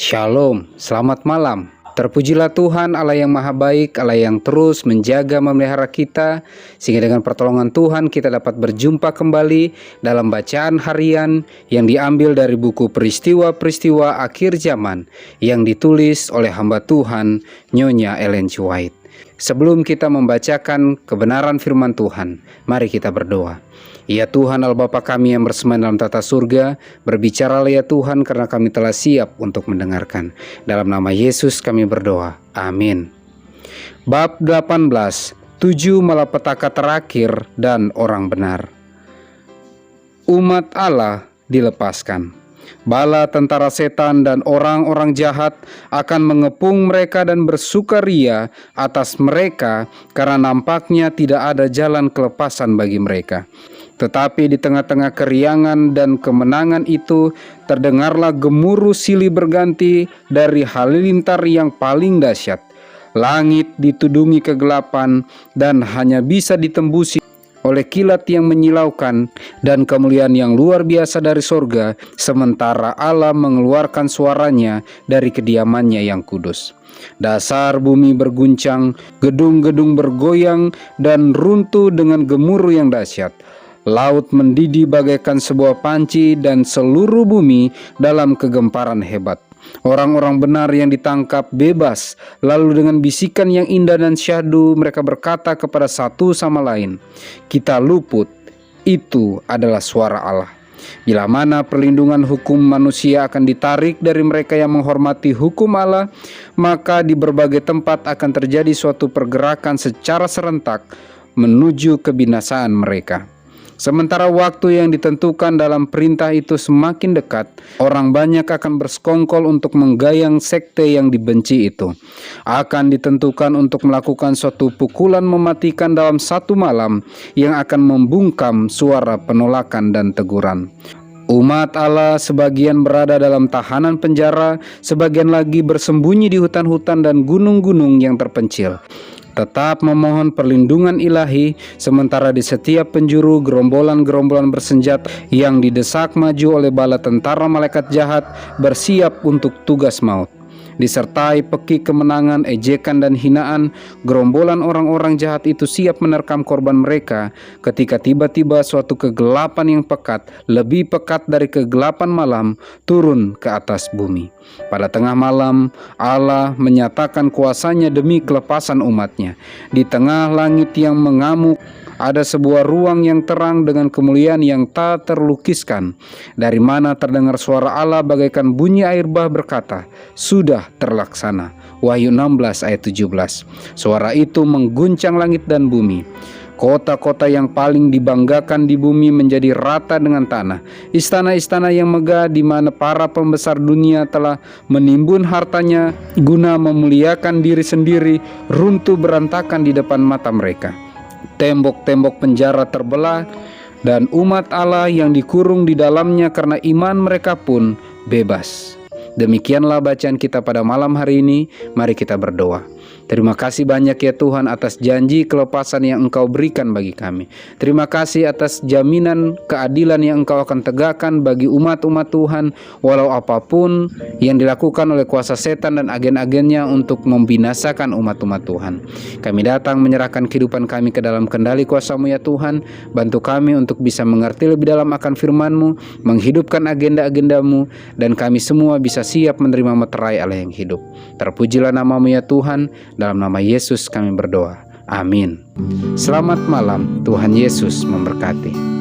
Shalom, selamat malam. Terpujilah Tuhan Allah yang maha baik, Allah yang terus menjaga memelihara kita, sehingga dengan pertolongan Tuhan kita dapat berjumpa kembali dalam bacaan harian yang diambil dari buku Peristiwa-peristiwa Akhir Zaman yang ditulis oleh hamba Tuhan Nyonya Ellen G. White. Sebelum kita membacakan kebenaran firman Tuhan, mari kita berdoa. Ya Tuhan Allah Bapa kami yang bersemayam dalam tata surga, berbicaralah ya Tuhan karena kami telah siap untuk mendengarkan. Dalam nama Yesus kami berdoa. Amin. Bab 18, 7 malapetaka terakhir dan orang benar. Umat Allah dilepaskan. Bala tentara setan dan orang-orang jahat akan mengepung mereka dan bersukaria atas mereka karena nampaknya tidak ada jalan kelepasan bagi mereka. Tetapi di tengah-tengah keriangan dan kemenangan itu terdengarlah gemuruh silih berganti dari halilintar yang paling dahsyat. Langit ditudungi kegelapan dan hanya bisa ditembusi oleh kilat yang menyilaukan dan kemuliaan yang luar biasa dari sorga, sementara Allah mengeluarkan suaranya dari kediamannya yang kudus. Dasar bumi berguncang, gedung-gedung bergoyang dan runtuh dengan gemuruh yang dahsyat. Laut mendidih bagaikan sebuah panci dan seluruh bumi dalam kegemparan hebat. Orang-orang benar yang ditangkap bebas, lalu dengan bisikan yang indah dan syahdu mereka berkata kepada satu sama lain, "Kita luput, itu adalah suara Allah." Bila mana perlindungan hukum manusia akan ditarik dari mereka yang menghormati hukum Allah, maka di berbagai tempat akan terjadi suatu pergerakan secara serentak menuju kebinasaan mereka. Sementara waktu yang ditentukan dalam perintah itu semakin dekat, orang banyak akan bersekongkol untuk menggayang sekte yang dibenci itu. Akan ditentukan untuk melakukan suatu pukulan mematikan dalam satu malam yang akan membungkam suara penolakan dan teguran. Umat Allah sebagian berada dalam tahanan penjara, sebagian lagi bersembunyi di hutan-hutan dan gunung-gunung yang terpencil. Tetap memohon perlindungan ilahi, sementara di setiap penjuru gerombolan-gerombolan bersenjata yang didesak maju oleh bala tentara malaikat jahat bersiap untuk tugas maut. Disertai pekik kemenangan, ejekan dan hinaan, gerombolan orang-orang jahat itu siap menerkam korban mereka ketika tiba-tiba suatu kegelapan yang pekat, lebih pekat dari kegelapan malam, turun ke atas bumi. Pada tengah malam, Allah menyatakan kuasanya demi kelepasan umatnya. Di tengah langit yang mengamuk, ada sebuah ruang yang terang dengan kemuliaan yang tak terlukiskan, dari mana terdengar suara Allah bagaikan bunyi air bah berkata, "Sudah terlaksana." Wahyu 16 ayat 17. Suara itu mengguncang langit dan bumi. Kota-kota yang paling dibanggakan di bumi menjadi rata dengan tanah. Istana-istana yang megah di mana para pembesar dunia telah menimbun hartanya guna memuliakan diri sendiri, runtuh berantakan di depan mata mereka. Tembok-tembok penjara terbelah dan umat Allah yang dikurung di dalamnya karena iman mereka pun bebas. Demikianlah bacaan kita pada malam hari ini. Mari kita berdoa. Terima kasih banyak ya Tuhan atas janji kelepasan yang Engkau berikan bagi kami. Terima kasih atas jaminan keadilan yang Engkau akan tegakkan bagi umat-umat Tuhan, walau apapun yang dilakukan oleh kuasa setan dan agen-agennya untuk membinasakan umat-umat Tuhan. Kami datang menyerahkan kehidupan kami ke dalam kendali kuasa-Mu ya Tuhan. Bantu kami untuk bisa mengerti lebih dalam akan firman-Mu, menghidupkan agenda-agenda-Mu, dan kami semua bisa siap menerima meterai Allah yang hidup. Terpujilah nama-Mu ya Tuhan. Dalam nama Yesus kami berdoa. Amin. Selamat malam, Tuhan Yesus memberkati.